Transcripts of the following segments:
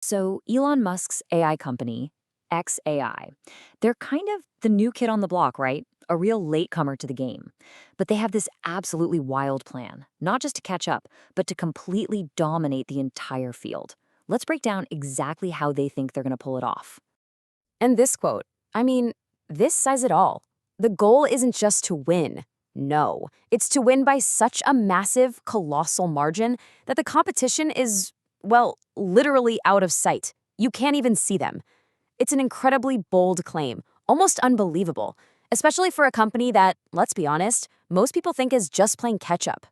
So, Elon Musk's AI company, XAI, they're kind of the new kid on the block, right? A real latecomer to the game. But they have this absolutely wild plan, not just to catch up, but to completely dominate the entire field. Let's break down exactly how they think they're going to pull it off. And this quote, I mean, this says it all. The goal isn't just to win. No, it's to win by such a massive, colossal margin that the competition is, well, literally out of sight. You can't even see them. It's an incredibly bold claim, almost unbelievable, especially for a company that, let's be honest, most people think is just playing catch up.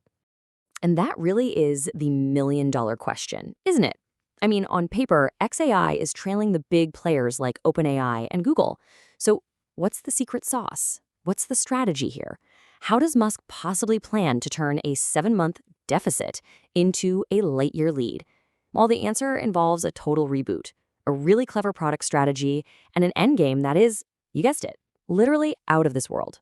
And that really is the million-dollar question, isn't it? I mean, on paper, XAI is trailing the big players like OpenAI and Google. So, what's the secret sauce? What's the strategy here? How does Musk possibly plan to turn a 7-month deficit into a late-year lead? Well, the answer involves a total reboot, a really clever product strategy, and an endgame that is, you guessed it, literally out of this world.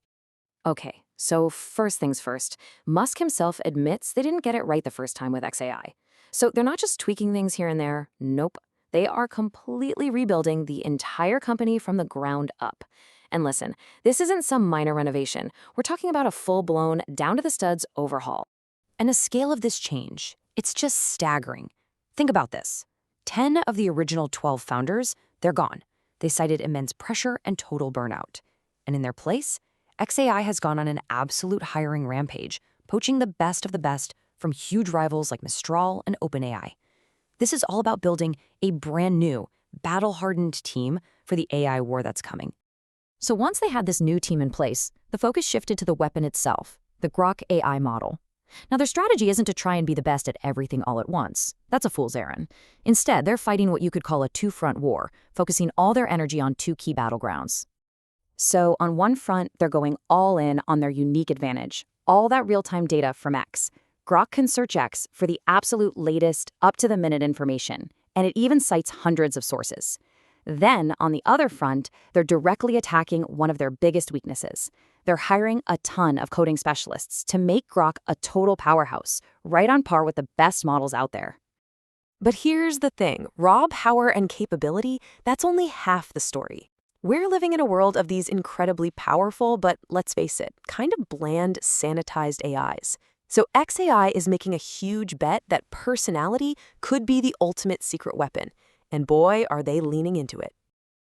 Okay, so first things first, Musk himself admits they didn't get it right the first time with XAI. So they're not just tweaking things here and there. Nope. They are completely rebuilding the entire company from the ground up. And listen, this isn't some minor renovation. We're talking about a full-blown, down-to-the-studs overhaul. And the scale of this change, it's just staggering. Think about this. 10 of the original 12 founders, they're gone. They cited immense pressure and total burnout. And in their place, XAI has gone on an absolute hiring rampage, poaching the best of the best from huge rivals like Mistral and OpenAI. This is all about building a brand new, battle-hardened team for the AI war that's coming. So once they had this new team in place, the focus shifted to the weapon itself, the Grok AI model. Now, their strategy isn't to try and be the best at everything all at once. That's a fool's errand. Instead, they're fighting what you could call a two-front war, focusing all their energy on two key battlegrounds. So on one front, they're going all in on their unique advantage, all that real-time data from X. Grok can search X for the absolute latest, up-to-the-minute information, and it even cites hundreds of sources. Then, on the other front, they're directly attacking one of their biggest weaknesses. They're hiring a ton of coding specialists to make Grok a total powerhouse, right on par with the best models out there. But here's the thing, raw power and capability, that's only half the story. We're living in a world of these incredibly powerful, but let's face it, kind of bland, sanitized AIs. So XAI is making a huge bet that personality could be the ultimate secret weapon. And boy, are they leaning into it.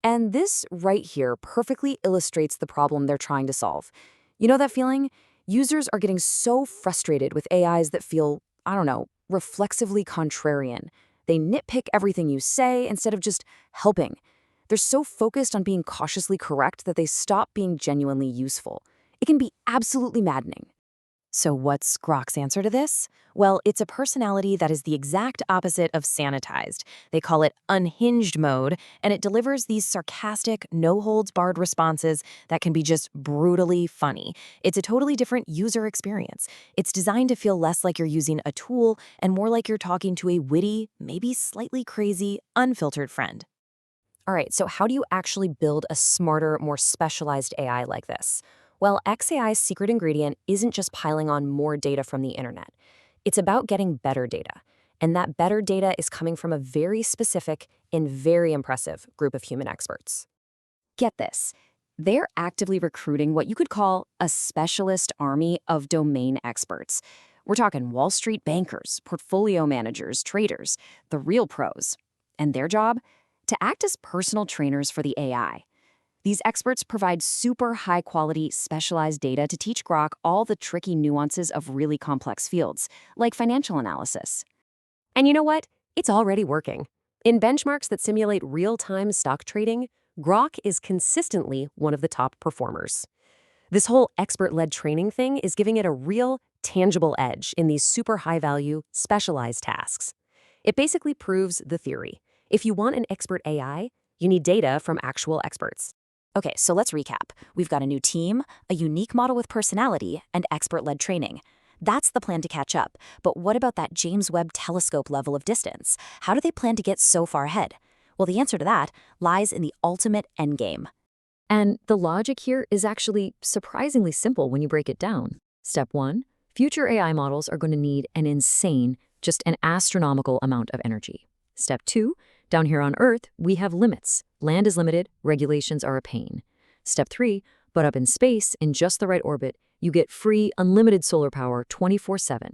And this right here perfectly illustrates the problem they're trying to solve. You know that feeling? Users are getting so frustrated with AIs that feel, I don't know, reflexively contrarian. They nitpick everything you say instead of just helping. They're so focused on being cautiously correct that they stop being genuinely useful. It can be absolutely maddening. So what's Grok's answer to this? Well, it's a personality that is the exact opposite of sanitized. They call it unhinged mode, and it delivers these sarcastic, no-holds-barred responses that can be just brutally funny. It's a totally different user experience. It's designed to feel less like you're using a tool and more like you're talking to a witty, maybe slightly crazy, unfiltered friend. All right, so how do you actually build a smarter, more specialized AI like this? Well, XAI's secret ingredient isn't just piling on more data from the internet. It's about getting better data. And that better data is coming from a very specific and very impressive group of human experts. Get this. They're actively recruiting what you could call a specialist army of domain experts. We're talking Wall Street bankers, portfolio managers, traders, the real pros. And their job? To act as personal trainers for the AI. These experts provide super high-quality, specialized data to teach Grok all the tricky nuances of really complex fields, like financial analysis. And you know what? It's already working. In benchmarks that simulate real-time stock trading, Grok is consistently one of the top performers. This whole expert-led training thing is giving it a real, tangible edge in these super high-value, specialized tasks. It basically proves the theory. If you want an expert AI, you need data from actual experts. Okay, so let's recap. We've got a new team, a unique model with personality, and expert-led training. That's the plan to catch up. But what about that James Webb Telescope level of distance? How do they plan to get so far ahead? Well, the answer to that lies in the ultimate endgame. And the logic here is actually surprisingly simple when you break it down. Step 1, future AI models are going to need an insane, just an astronomical amount of energy. Step 2, Down here on Earth, we have limits. Land is limited, regulations are a pain. Step 3, but up in space, in just the right orbit, you get free, unlimited solar power 24/7.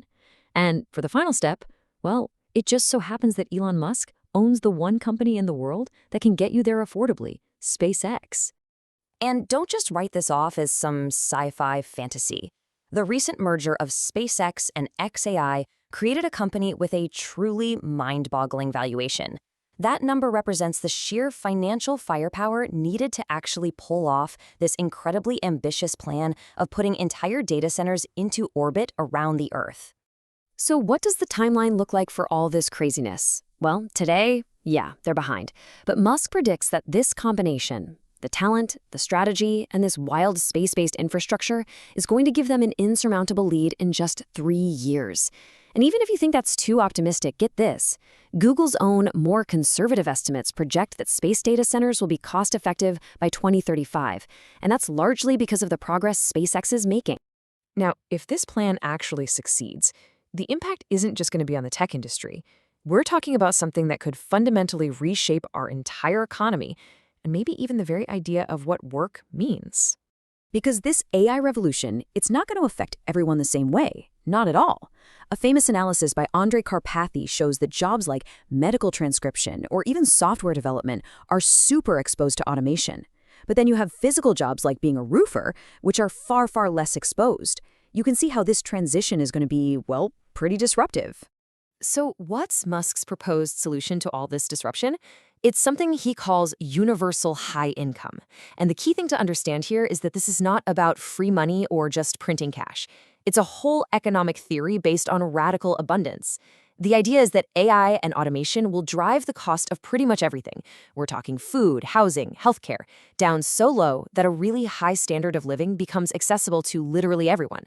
And for the final step, well, it just so happens that Elon Musk owns the one company in the world that can get you there affordably, SpaceX. And don't just write this off as some sci-fi fantasy. The recent merger of SpaceX and xAI created a company with a truly mind-boggling valuation. That number represents the sheer financial firepower needed to actually pull off this incredibly ambitious plan of putting entire data centers into orbit around the Earth. So what does the timeline look like for all this craziness? Well, today, yeah, they're behind. But Musk predicts that this combination, the talent, the strategy, and this wild space-based infrastructure is going to give them an insurmountable lead in just 3 years. And even if you think that's too optimistic, get this. Google's own more conservative estimates project that space data centers will be cost-effective by 2035, and that's largely because of the progress SpaceX is making. Now, if this plan actually succeeds, the impact isn't just going to be on the tech industry. We're talking about something that could fundamentally reshape our entire economy, and maybe even the very idea of what work means. Because this AI revolution, it's not going to affect everyone the same way. Not at all. A famous analysis by Andrej Karpathy shows that jobs like medical transcription or even software development are super exposed to automation. But then you have physical jobs like being a roofer, which are far, far less exposed. You can see how this transition is going to be, well, pretty disruptive. So what's Musk's proposed solution to all this disruption? It's something he calls universal high income. And the key thing to understand here is that this is not about free money or just printing cash. It's a whole economic theory based on radical abundance. The idea is that AI and automation will drive the cost of pretty much everything. We're talking food, housing, healthcare, down so low that a really high standard of living becomes accessible to literally everyone.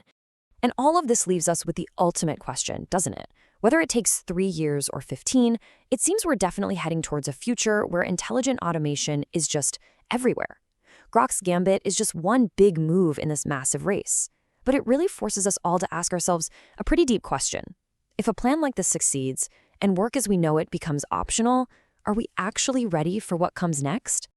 And all of this leaves us with the ultimate question, doesn't it? Whether it takes 3 years or 15, it seems we're definitely heading towards a future where intelligent automation is just everywhere. Grok's Gambit is just one big move in this massive race. But it really forces us all to ask ourselves a pretty deep question. If a plan like this succeeds, and work as we know it becomes optional, are we actually ready for what comes next?